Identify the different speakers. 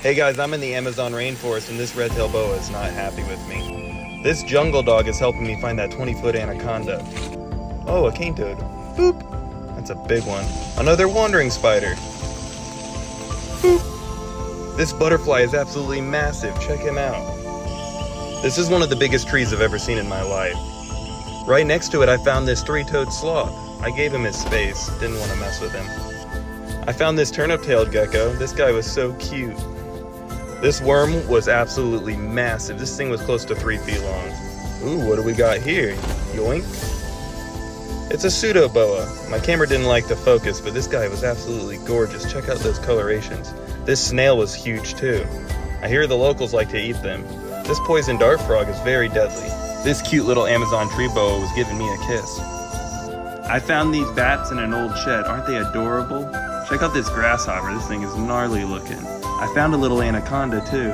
Speaker 1: Hey guys, I'm in the Amazon rainforest and this red-tailed boa is not happy with me. This jungle dog is helping me find that 20-foot anaconda. Oh, a cane toad. Boop! That's a big one. Another wandering spider. Boop! This butterfly is absolutely massive. Check him out. This is one of the biggest trees I've ever seen in my life. Right next to it, I found this three-toed sloth. I gave him his space. Didn't want to mess with him. I found this turnip-tailed gecko. This guy was so cute. This worm was absolutely massive. This thing was close to 3 feet long. Ooh, what do we got here? Yoink. It's a pseudo boa. My camera didn't like the focus, but this guy was absolutely gorgeous. Check out those colorations. This snail was huge too. I hear the locals like to eat them. This poison dart frog is very deadly. This cute little Amazon tree boa was giving me a kiss. I found these bats in an old shed. Aren't they adorable? Check out this grasshopper. This thing is gnarly looking. I found a little anaconda too.